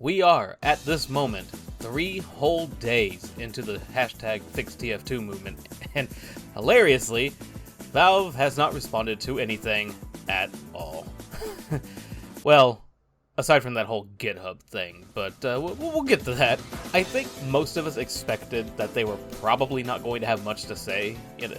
We are, at this moment, 3 whole days into the hashtag FixTF2 movement, and hilariously, Valve has not responded to anything at all. Well, aside from that whole GitHub thing, but we'll get to that. I think most of us expected that they were probably not going to have much to say,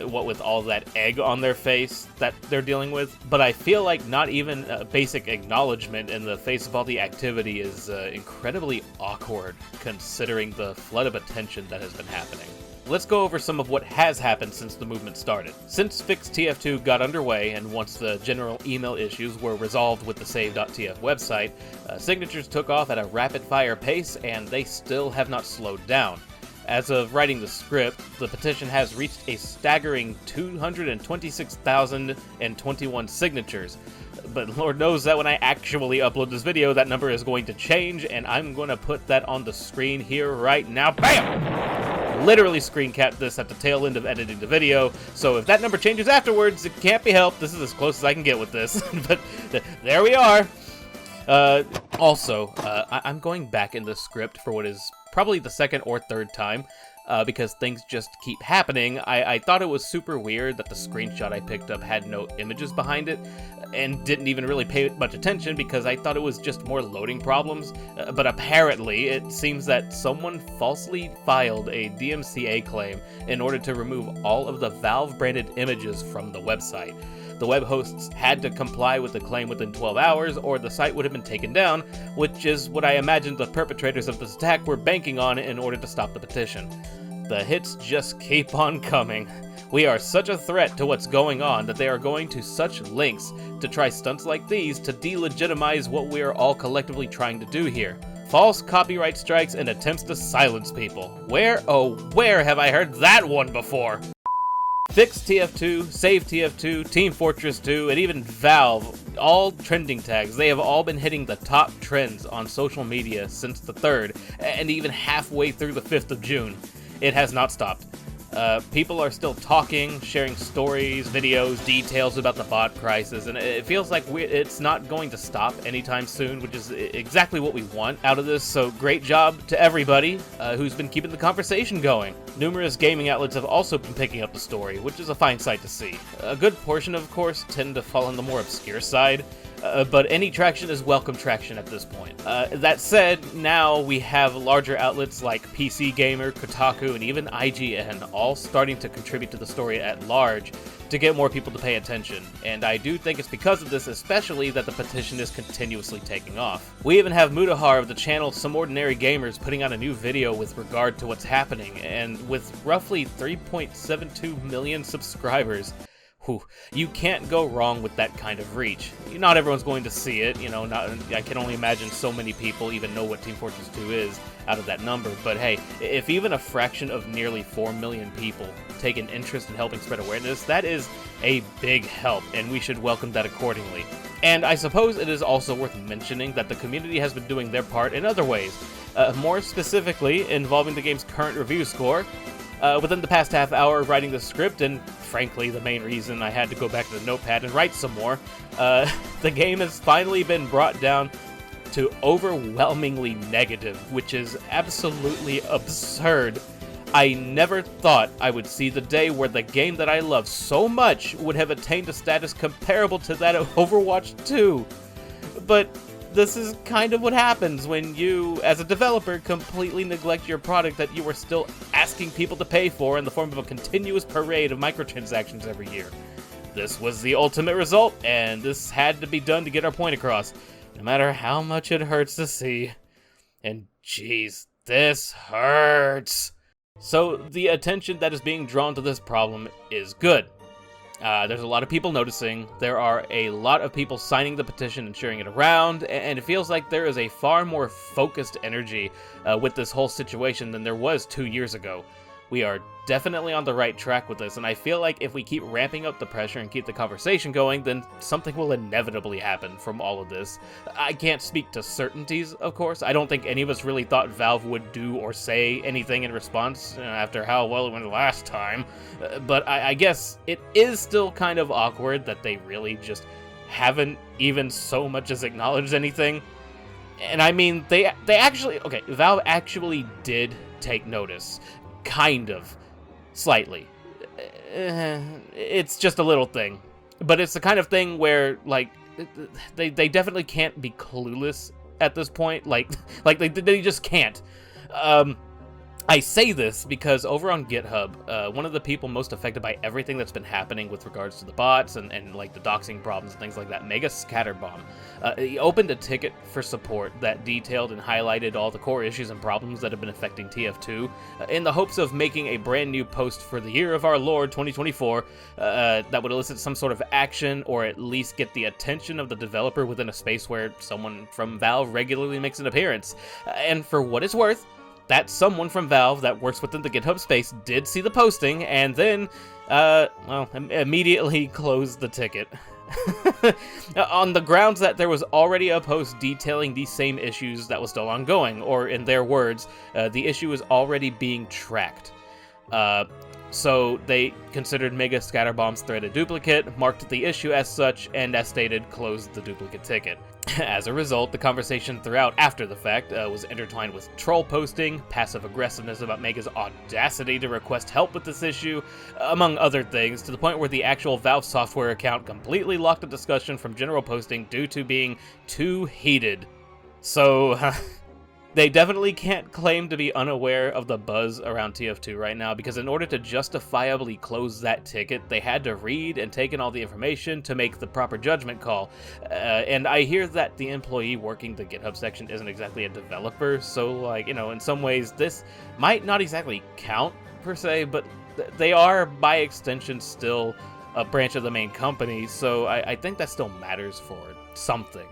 what with all that egg on their face that they're dealing with, but I feel like not even a basic acknowledgement in the face of all the activity is incredibly awkward, considering the flood of attention that has been happening. Let's go over some of what has happened since the movement started. Since FixTF2 got underway, and once the general email issues were resolved with the save.tf website, signatures took off at a rapid-fire pace, and they still have not slowed down. As of writing the script, the petition has reached a staggering 226,021 signatures. But Lord knows that when I actually upload this video, that number is going to change, and I'm going to put that on the screen here right now. BAM! Literally screen capped this at the tail end of editing the video, so if that number changes afterwards, it can't be helped. This is as close as I can get with this, but there we are. I'm going back in the script for what is probably the second or third time, because things just keep happening. I thought it was super weird that the screenshot I picked up had no images behind it, and didn't even really pay much attention because I thought it was just more loading problems, but apparently it seems that someone falsely filed a DMCA claim in order to remove all of the Valve-branded images from the website. The web hosts had to comply with the claim within 12 hours or the site would have been taken down, which is what I imagined the perpetrators of this attack were banking on in order to stop the petition. The hits just keep on coming. We are such a threat to what's going on that they are going to such lengths to try stunts like these to delegitimize what we are all collectively trying to do here. False copyright strikes and attempts to silence people. Where, oh where have I heard that one before? FixTF2, SaveTF2, Team Fortress 2, and even Valve, all trending tags, they have all been hitting the top trends on social media since the 3rd, and even halfway through the 5th of June. It has not stopped. People are still talking, sharing stories, videos, details about the bot crisis, and it feels like it's not going to stop anytime soon, which is exactly what we want out of this, so great job to everybody who's been keeping the conversation going. Numerous gaming outlets have also been picking up the story, which is a fine sight to see. A good portion, of course, tend to fall on the more obscure side, but any traction is welcome traction at this point. That said, now we have larger outlets like PC Gamer, Kotaku, and even IGN all starting to contribute to the story at large to get more people to pay attention, and I do think it's because of this especially that the petition is continuously taking off. We even have Mudahar of the channel Some Ordinary Gamers putting out a new video with regard to what's happening, and with roughly 3.72 million subscribers, you can't go wrong with that kind of reach. Not everyone's going to see it, I can only imagine so many people even know what Team Fortress 2 is out of that number, but hey, if even a fraction of nearly 4 million people take an interest in helping spread awareness, that is a big help, and we should welcome that accordingly. And I suppose it is also worth mentioning that the community has been doing their part in other ways, more specifically involving the game's current review score. Within the past half hour of writing the script, and frankly the main reason I had to go back to the notepad and write some more, the game has finally been brought down to overwhelmingly negative, which is absolutely absurd. I never thought I would see the day where the game that I love so much would have attained a status comparable to that of Overwatch 2. But this is kind of what happens when you, as a developer, completely neglect your product that you are still asking people to pay for in the form of a continuous parade of microtransactions every year. This was the ultimate result, and this had to be done to get our point across, no matter how much it hurts to see. And jeez, this hurts. So the attention that is being drawn to this problem is good. There's a lot of people noticing, there are a lot of people signing the petition and sharing it around, and it feels like there is a far more focused energy with this whole situation than there was 2 years ago. We are definitely on the right track with this, and I feel like if we keep ramping up the pressure and keep the conversation going, then something will inevitably happen from all of this. I can't speak to certainties, of course. I don't think any of us really thought Valve would do or say anything in response after how well it went last time, but I guess it is still kind of awkward that they really just haven't even so much as acknowledged anything. And I mean, they actually, okay, Valve actually did take notice. Kind of. Slightly. It's just a little thing. But it's the kind of thing where, like, they definitely can't be clueless at this point. Like they just can't. I say this because over on GitHub, one of the people most affected by everything that's been happening with regards to the bots and like the doxing problems and things like that, Mega Scatterbomb, he opened a ticket for support that detailed and highlighted all the core issues and problems that have been affecting TF2 in the hopes of making a brand new post for the year of our Lord 2024 that would elicit some sort of action or at least get the attention of the developer within a space where someone from Valve regularly makes an appearance. And for what it's worth, that someone from Valve that works within the GitHub space did see the posting and then, immediately closed the ticket. On the grounds that there was already a post detailing these same issues that was still ongoing, or in their words, the issue is already being tracked. So they considered Mega Scatterbomb's thread a duplicate, marked the issue as such, and as stated, closed the duplicate ticket. As a result, the conversation throughout after the fact was intertwined with troll posting, passive aggressiveness about Mega's audacity to request help with this issue, among other things, to the point where the actual Valve software account completely locked the discussion from general posting due to being too heated. So, they definitely can't claim to be unaware of the buzz around TF2 right now, because in order to justifiably close that ticket, they had to read and take in all the information to make the proper judgment call. And I hear that the employee working the GitHub section isn't exactly a developer, so, like, you know, in some ways this might not exactly count, per se, but they are, by extension, still a branch of the main company, so I think that still matters for something.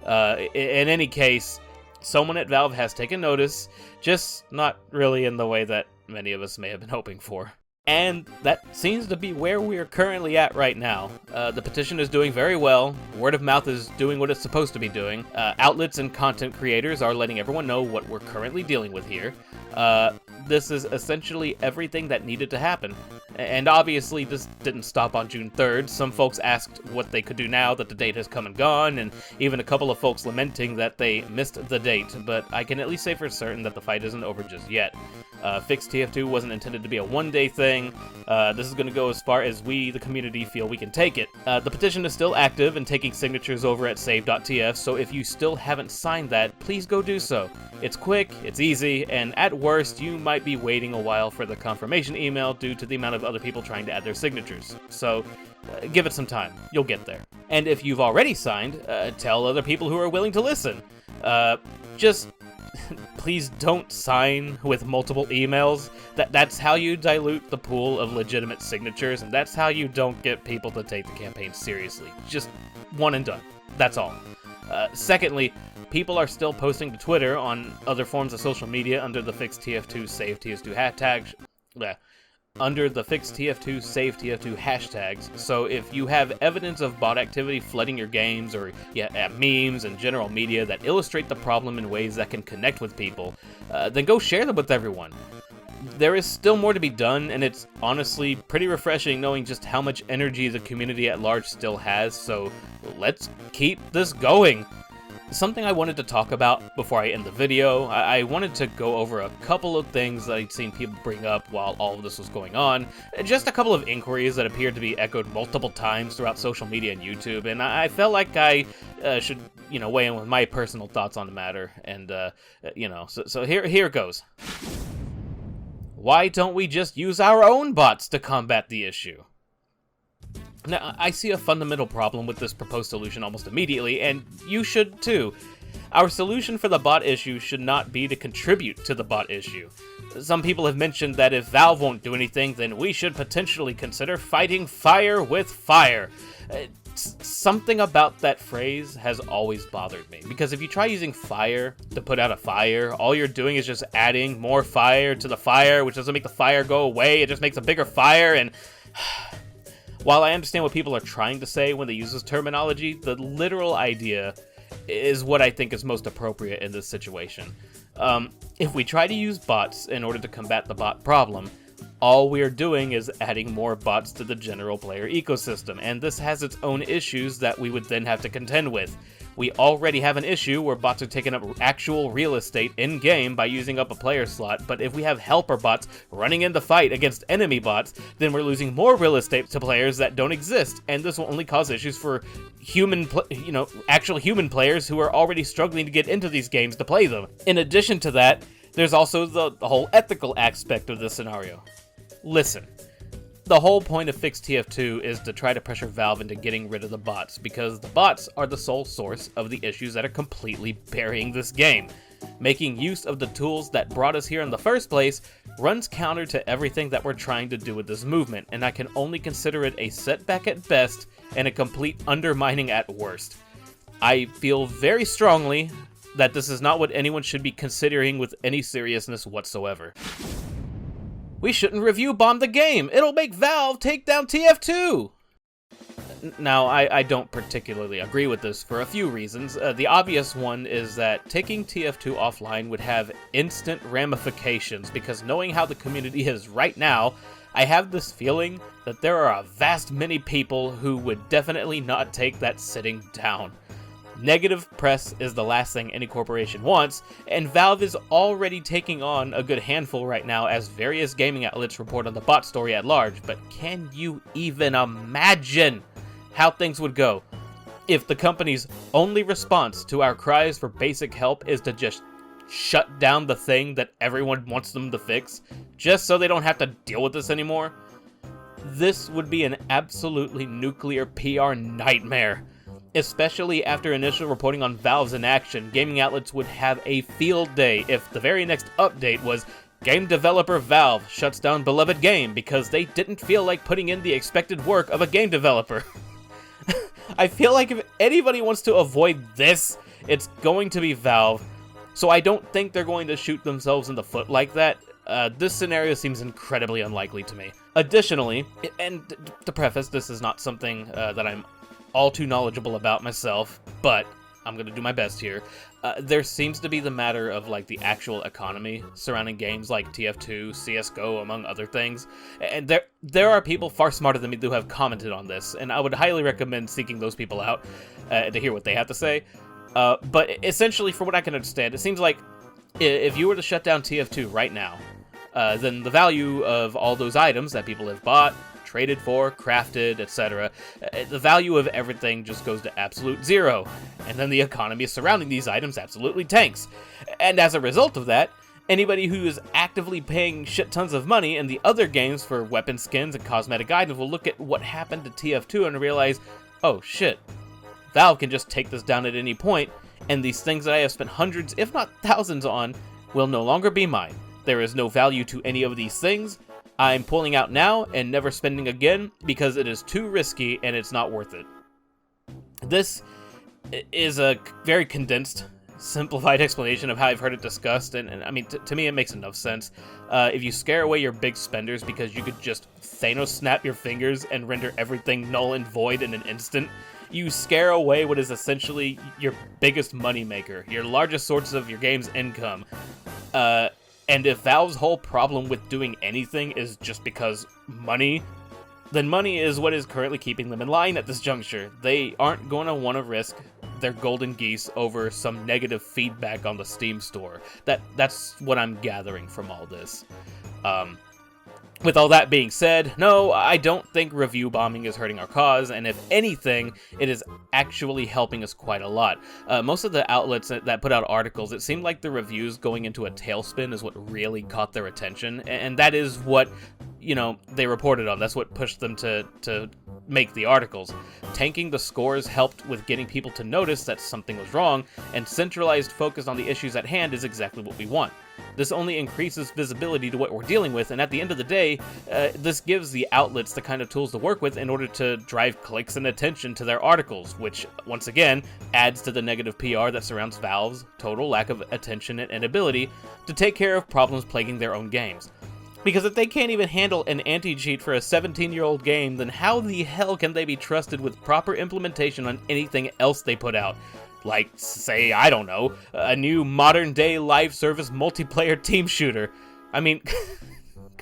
In any case, someone at Valve has taken notice, just not really in the way that many of us may have been hoping for. And that seems to be where we are currently at right now. The petition is doing very well, word of mouth is doing what it's supposed to be doing, outlets and content creators are letting everyone know what we're currently dealing with here. This is essentially everything that needed to happen. And obviously this didn't stop on June 3rd. Some folks asked what they could do now that the date has come and gone, and even a couple of folks lamenting that they missed the date, but I can at least say for certain that the fight isn't over just yet. Fix TF2 wasn't intended to be a one-day thing. This is going to go as far as we, the community, feel we can take it. The petition is still active and taking signatures over at save.tf, so if you still haven't signed that, please go do so. It's quick, it's easy, and at worst, you might be waiting a while for the confirmation email due to the amount of other people trying to add their signatures. So, give it some time. You'll get there. And if you've already signed, tell other people who are willing to listen. Just please don't sign with multiple emails. That's how you dilute the pool of legitimate signatures, and that's how you don't get people to take the campaign seriously. Just one and done. That's all. Secondly, people are still posting to Twitter on other forms of social media under the Fix TF2 Save TF2 hashtag. Under the Fix TF2 Save TF2 hashtags. So if you have evidence of bot activity flooding your games, or memes and general media that illustrate the problem in ways that can connect with people, then go share them with everyone. There is still more to be done, and it's honestly pretty refreshing knowing just how much energy the community at large still has, so let's keep this going. Something I wanted to talk about before I end the video, I wanted to go over a couple of things that I'd seen people bring up while all of this was going on, just a couple of inquiries that appeared to be echoed multiple times throughout social media and YouTube, and I felt like I should, weigh in with my personal thoughts on the matter, and, so here it goes. Why don't we just use our own bots to combat the issue? Now, I see a fundamental problem with this proposed solution almost immediately, and you should too. Our solution for the bot issue should not be to contribute to the bot issue. Some people have mentioned that if Valve won't do anything, then we should potentially consider fighting fire with fire. Something about that phrase has always bothered me, because if you try using fire to put out a fire, all you're doing is just adding more fire to the fire, which doesn't make the fire go away, it just makes a bigger fire, and while I understand what people are trying to say when they use this terminology, the literal idea is what I think is most appropriate in this situation. If we try to use bots in order to combat the bot problem, All we're doing is adding more bots to the general player ecosystem, and this has its own issues that we would then have to contend with. We already have an issue where bots are taking up actual real estate in-game by using up a player slot, but if we have helper bots running in the fight against enemy bots, then we're losing more real estate to players that don't exist, and this will only cause issues for actual human players who are already struggling to get into these games to play them. In addition to that, there's also the whole ethical aspect of this scenario. Listen. The whole point of Fix TF2 is to try to pressure Valve into getting rid of the bots, because the bots are the sole source of the issues that are completely burying this game. Making use of the tools that brought us here in the first place runs counter to everything that we're trying to do with this movement, and I can only consider it a setback at best and a complete undermining at worst. I feel very strongly that this is not what anyone should be considering with any seriousness whatsoever. We shouldn't review bomb the game. It'll make Valve take down TF2. Now, I don't particularly agree with this for a few reasons. The obvious one is that taking TF2 offline would have instant ramifications, because knowing how the community is right now, I have this feeling that there are a vast many people who would definitely not take that sitting down. Negative press is the last thing any corporation wants, and Valve is already taking on a good handful right now as various gaming outlets report on the bot story at large, but can you even imagine how things would go if the company's only response to our cries for basic help is to just shut down the thing that everyone wants them to fix, just so they don't have to deal with this anymore? This would be an absolutely nuclear PR nightmare. Especially after initial reporting on Valve's inaction, gaming outlets would have a field day if the very next update was game developer Valve shuts down beloved game because they didn't feel like putting in the expected work of a game developer. I feel like if anybody wants to avoid this, it's going to be Valve, so I don't think they're going to shoot themselves in the foot like that. This scenario seems incredibly unlikely to me. Additionally, and to preface, this is not something that I'm all too knowledgeable about myself, but I'm gonna do my best here. There seems to be the matter of like the actual economy surrounding games like TF2, CSGO, among other things, and there are people far smarter than me who have commented on this, and I would highly recommend seeking those people out to hear what they have to say. But essentially, from what I can understand, it seems like if you were to shut down TF2 right now, then the value of all those items that people have bought, traded for, crafted, etc., the value of everything just goes to absolute zero, and then the economy surrounding these items absolutely tanks. And as a result of that, anybody who is actively paying shit tons of money in the other games for weapon skins and cosmetic items will look at what happened to TF2 and realize, oh shit, Valve can just take this down at any point, and these things that I have spent hundreds, if not thousands on, will no longer be mine. There is no value to any of these things. I'm pulling out now and never spending again because it is too risky and it's not worth it. This is a very condensed, simplified explanation of how I've heard it discussed, and I mean, to me it makes enough sense. If you scare away your big spenders because you could just Thanos snap your fingers and render everything null and void in an instant, you scare away what is essentially your biggest moneymaker, your largest source of your game's income. And if Valve's whole problem with doing anything is just because money, then money is what is currently keeping them in line at this juncture. They aren't going to want to risk their golden geese over some negative feedback on the Steam store. That's what I'm gathering from all this. With all that being said, no, I don't think review bombing is hurting our cause, and if anything, it is actually helping us quite a lot. Most of the outlets that put out articles, it seemed like the reviews going into a tailspin is what really caught their attention, and that is what, they reported on. That's what pushed them to make the articles. Tanking the scores helped with getting people to notice that something was wrong, and centralized focus on the issues at hand is exactly what we want. This only increases visibility to what we're dealing with, and at the end of the day, this gives the outlets the kind of tools to work with in order to drive clicks and attention to their articles, which, once again, adds to the negative PR that surrounds Valve's total lack of attention and inability to take care of problems plaguing their own games. Because if they can't even handle an anti-cheat for a 17-year-old game, then how the hell can they be trusted with proper implementation on anything else they put out? Like, say, I don't know, a new modern-day live service multiplayer team shooter. I mean,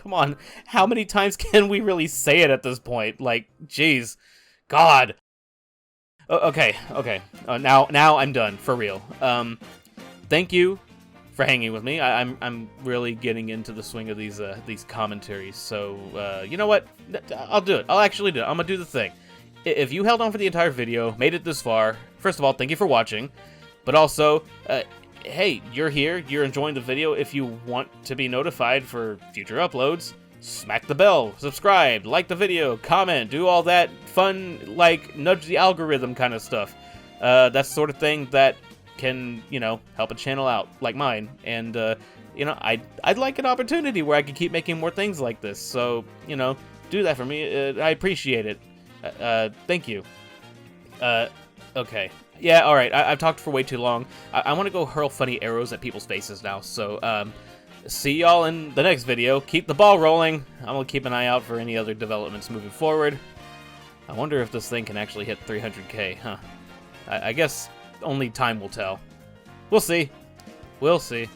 Come on, how many times can we really say it at this point? Like, jeez. God. Okay. Now I'm done, for real. Thank you for hanging with me. I'm really getting into the swing of these commentaries. So, you know what? I'll do it. I'll actually do it. I'm gonna do the thing. If you held on for the entire video, made it this far, first of all, thank you for watching. But also, hey, you're here, you're enjoying the video. If you want to be notified for future uploads, smack the bell, subscribe, like the video, comment, do all that fun, like, nudge the algorithm kind of stuff. That's the sort of thing that can, you know, help a channel out, like mine. And, you know, I'd like an opportunity where I could keep making more things like this. So, you know, do that for me. I appreciate it. Thank you. Okay. Yeah, alright, I've talked for way too long. I want to go hurl funny arrows at people's faces now, so, see y'all in the next video. Keep the ball rolling. I'm gonna keep an eye out for any other developments moving forward. I wonder if this thing can actually hit 300k, huh? I guess only time will tell. We'll see. We'll see.